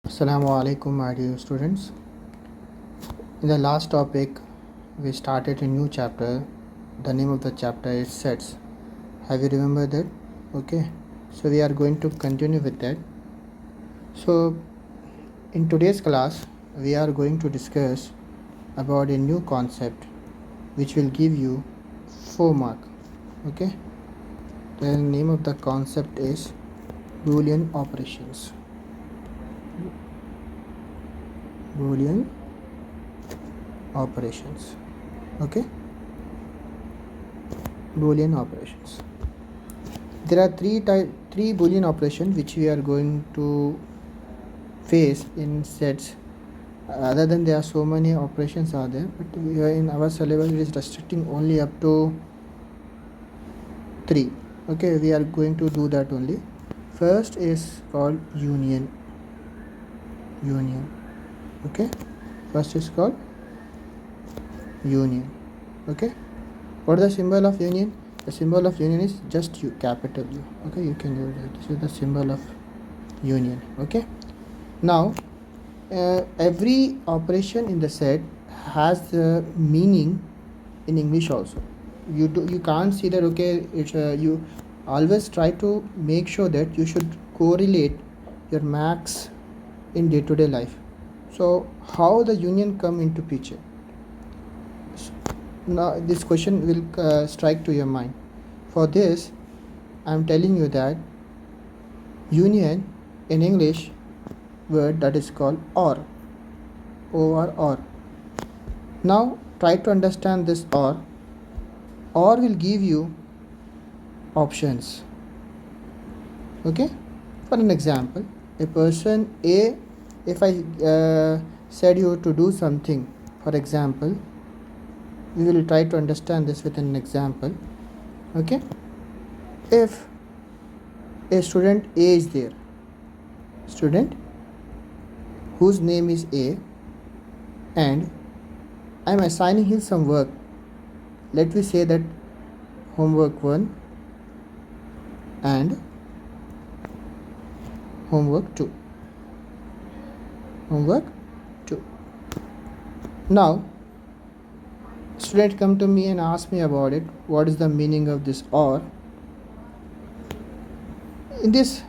Assalamu alaikum, my dear students. In the last topic, we started a new chapter. The name of the chapter is sets. Have you remembered that? Okay. So we are going to continue with that. So in today's class, we are going to discuss about a new concept which will give you 4 mark. Okay. The name of the concept is Boolean operations. Boolean operations. Okay. Boolean operations. There are three Boolean operations which we are going to face in sets. Other than there are so many operations are there, but we are in our syllabus it is restricting only up to 3. Okay, we are going to do that only. First is called union. Okay, first is called union. Okay, what is the symbol of union? The symbol of union is just U, capital U. Okay, you can use it. This is the symbol of union. Okay, now every operation in the set has the meaning in English also. You can't see that. Okay, it's you always try to make sure that you should correlate your max in day-to-day life. So how the union come into picture? Now this question will strike to your mind. For this, I am telling you that union in English word that is called or. Or. Now try to understand this or. Or will give you options. Okay, for an example, a person A, if I said you to do something, for example, we will try to understand this with an example. Okay, if a student A is there, student whose name is A, and I am assigning him some work. Let me say that homework 1 and homework 2. Now student come to me and ask me about it. What is the meaning of this or? In this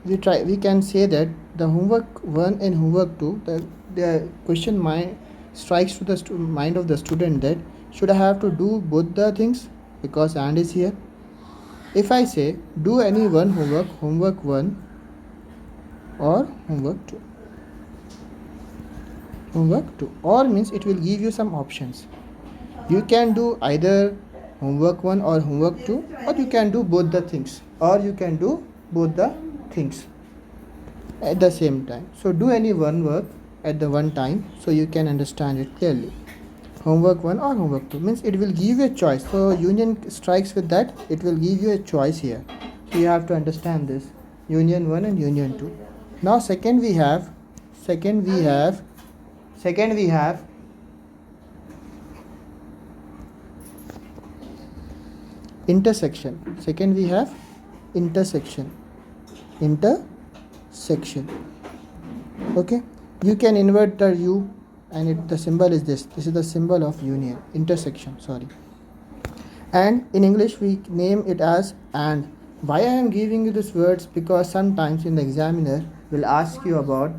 we can say that the homework 1 and homework 2, the question strikes to the mind of the student that should I have to do both the things because and is here. If I say do any one homework 1 or homework 2, or means it will give you some options. You can do either homework 1 or homework 2, or you can do both the things, at the same time. So do any one work at the one time so you can understand it clearly. Homework 1 or homework 2 means it will give you a choice. So union strikes with that, it will give you a choice here. So you have to understand this, union 1 and union 2. Now second we have intersection. Intersection. Okay, you can invert the U and the symbol is this is the symbol of union, intersection, and in English we name it as and. Why I am giving you these words? Because sometimes in the examiner will ask you about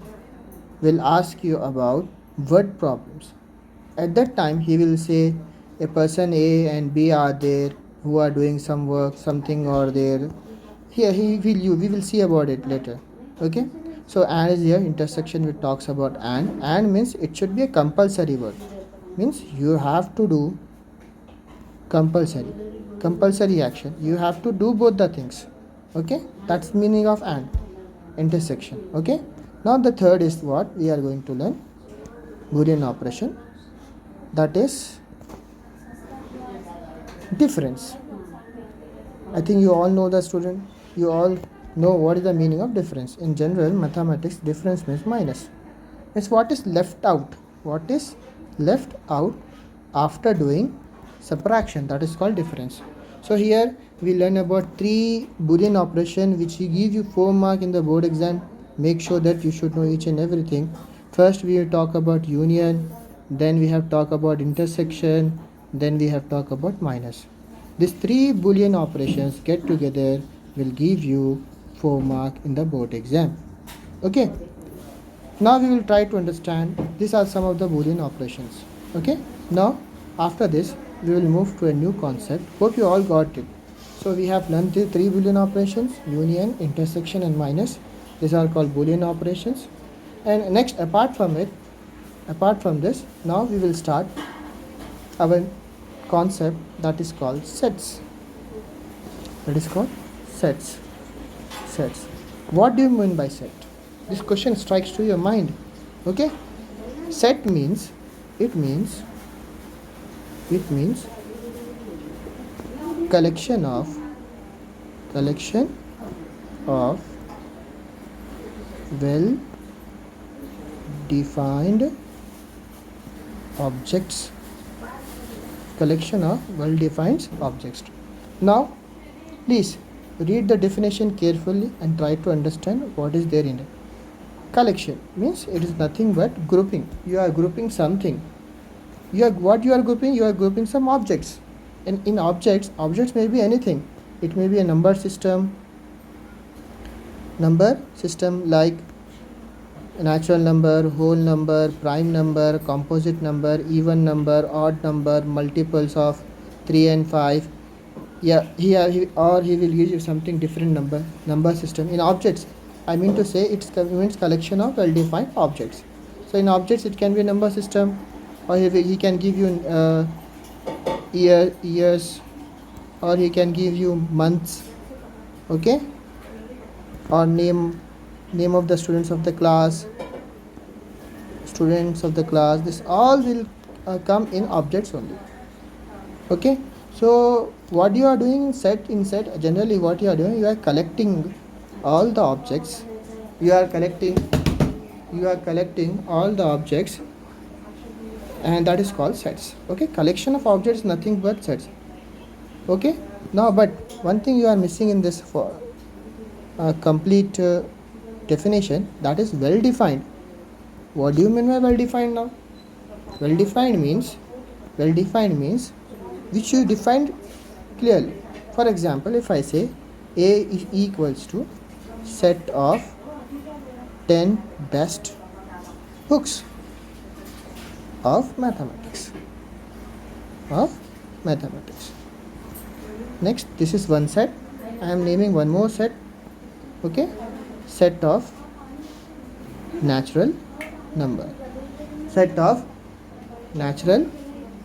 word problems. At that time he will say a person A and B are there who are doing some work, something or there. Here we will see about it later. Okay, so and is here, intersection which talks about and means it should be a compulsory word, means you have to do compulsory action, you have to do both the things. Okay, that's meaning of and, intersection. Okay, now the third is what we are going to learn, Boolean operation, that is difference. I think you all know the student, you all know what is the meaning of difference. In general mathematics, difference means minus. It's what is left out after doing subtraction, that is called difference. So here we learn about 3 Boolean operation which will give you 4 mark in the board exam. make sure that you should know each and everything. First we will talk about union, then we have talk about intersection, then we have talk about minus. These three Boolean operations get together will give you 4 mark in the board exam. Okay. Now we will try to understand these are some of the Boolean operations. Okay. Now after this we will move to a new concept. Hope you all got it. So we have learned the three Boolean operations: union, intersection and minus. These are called Boolean operations. And next, apart from this, now we will start our concept that is called sets. That is called sets. Sets. What do you mean by set? This question strikes to your mind. Okay? Set means collection of well defined objects. Collection of well defined objects. Now please read the definition carefully and try to understand what is there in it. Collection means it is nothing but grouping. You are grouping something. You are grouping some objects. And in objects may be anything. It may be a number system like natural number, whole number, prime number, composite number, even number, odd number, multiples of 3 and 5. Yeah, he will give you something different number system. In objects, I mean to say it means collection of well defined objects. So in objects it can be a number system, or he can give you years, or he can give you months. Okay, or name of the students of the class. This all will come in objects only. Okay, so what you are doing in set, generally what you are doing, you are collecting all the objects. You are collecting all the objects, and that is called sets. Okay, collection of objects is nothing but sets. Okay, now but one thing you are missing in this for complete definition, that is well defined. What do you mean by well defined now? Well defined means which you defined clearly. For example, if I say A is equals to set of 10 best books of mathematics. Next, this is one set. I am naming one more set. Okay, set of natural number. Set of natural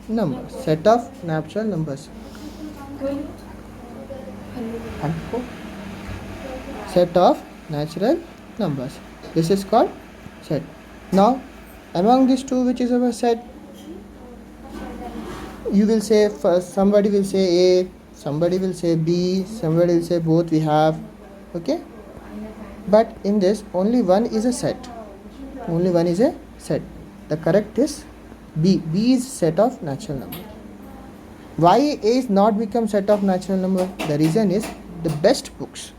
numbers. Set of natural numbers. This is called set. Now, among these two, which is our set? You will say first, somebody will say A, somebody will say B, somebody will say both we have. Okay, but in this only one is a set. The correct is B. B is set of natural number. Why A is not become set of natural number? The reason is the best books.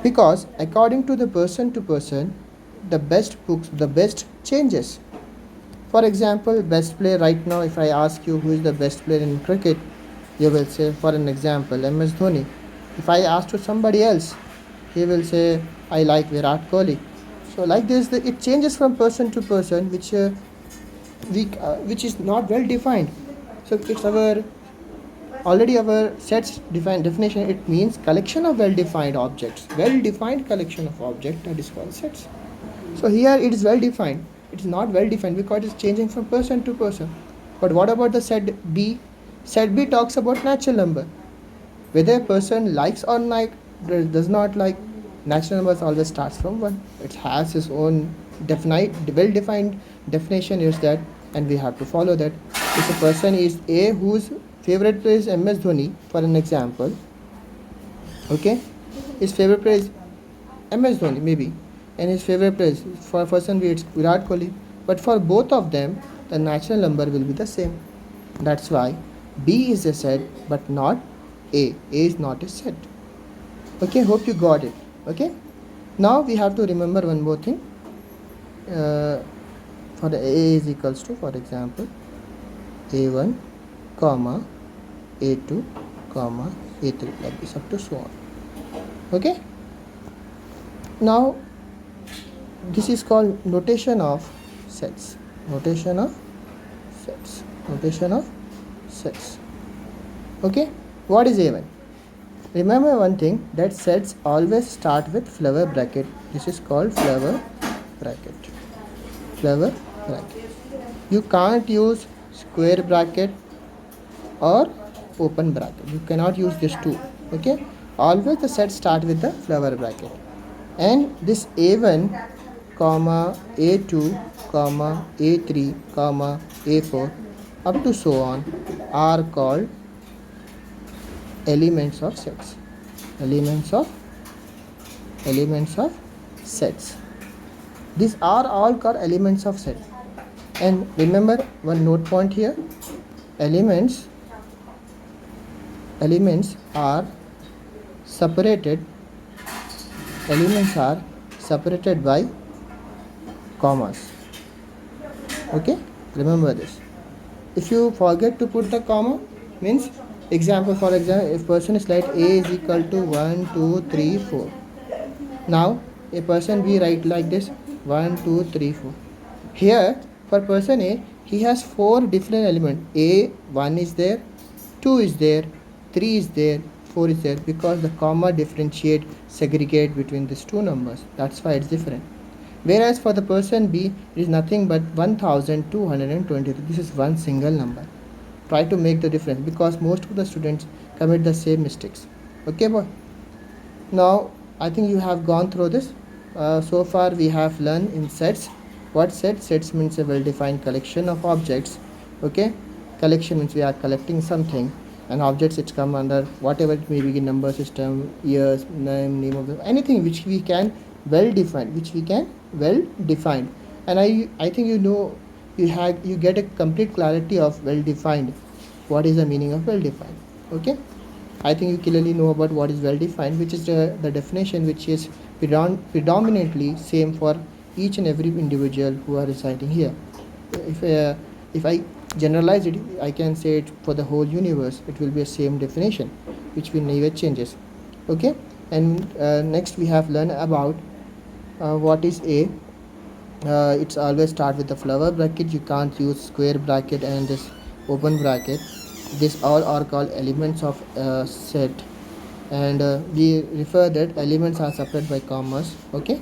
Because according to the person to person, the best books, the best changes. For example, best player right now, if I ask you who is the best player in cricket, you will say, for an example, MS Dhoni. If I ask to somebody else, he will say, I like Virat Kohli. So like this, it changes from person to person, which is not well defined. So it's our sets definition. It means collection of well defined objects. Well defined collection of objects, that is called sets. So here it is well defined. It is not well defined because it is changing from person to person. But what about the set B? Set B talks about natural number. Whether a person likes or does not like, natural numbers always starts from 1. It has its own well-defined definition is that, and we have to follow that. If a person is A whose favorite player is MS Dhoni, for an example, okay, his favorite player is MS Dhoni maybe, and his favorite player is, for a person it's Virat Kohli, but for both of them the natural number will be the same. That's why B is a set but not A. A is not a set. Okay, hope you got it. Okay, Now we have to remember one more thing. For the A is equals to, for example, A1 comma A2 comma A3, like this up to so on. Okay. Now this is called notation of sets. Notation of sets. Notation of sets. Okay. What is A1? Remember one thing, that sets always start with flower bracket. This is called flower bracket. Flower bracket. You can't use square bracket or open bracket. You cannot use these two. Okay. Always the set start with the flower bracket. And this A1 comma A2 comma A3 comma A4 up to so on are called elements of sets. Elements of sets. These are all called elements of set. And remember one note point here. Elements are separated. Elements are separated by commas. Okay, remember this. If you forget to put the comma, means example, for example, if person is like A is equal to 1 2 3 4. Now a person B write like this 1 2 3 4. Here for person A, he has 4 different elements. A, 1 is there, 2 is there, 3 is there, 4 is there, because the comma differentiate, segregate between these two numbers. That's why it's different. Whereas for the person B, it is nothing but 1223. This is one single number. Try to make the difference, because most of the students commit the same mistakes. Okay, boy. Now I think you have gone through this. So far we have learned in sets. What sets? Sets means a well-defined collection of objects. Okay, collection means we are collecting something, and objects which come under whatever it may be, number system, years, name of anything which we can well define, and I think you get a complete clarity of well defined. What is the meaning of well defined? Okay, I think you clearly know about what is well defined, which is the definition which is predominantly same for each and every individual who are residing here. If I generalize it, I can say it for the whole universe. It will be a same definition which will never changes. Okay, and next we have learned about what is A. It's always start with the flower bracket. You can't use square bracket and this open bracket. These all are called elements of set, and we refer that elements are separated by commas. Okay,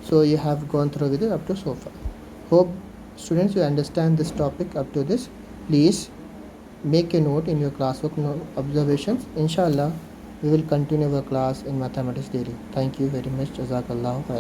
so you have gone through with it up to so far. Hope students you understand this topic up to this. Please make a note in your classwork observations. Inshallah we will continue our class in mathematics daily. Thank you very much. Jazakallah khair.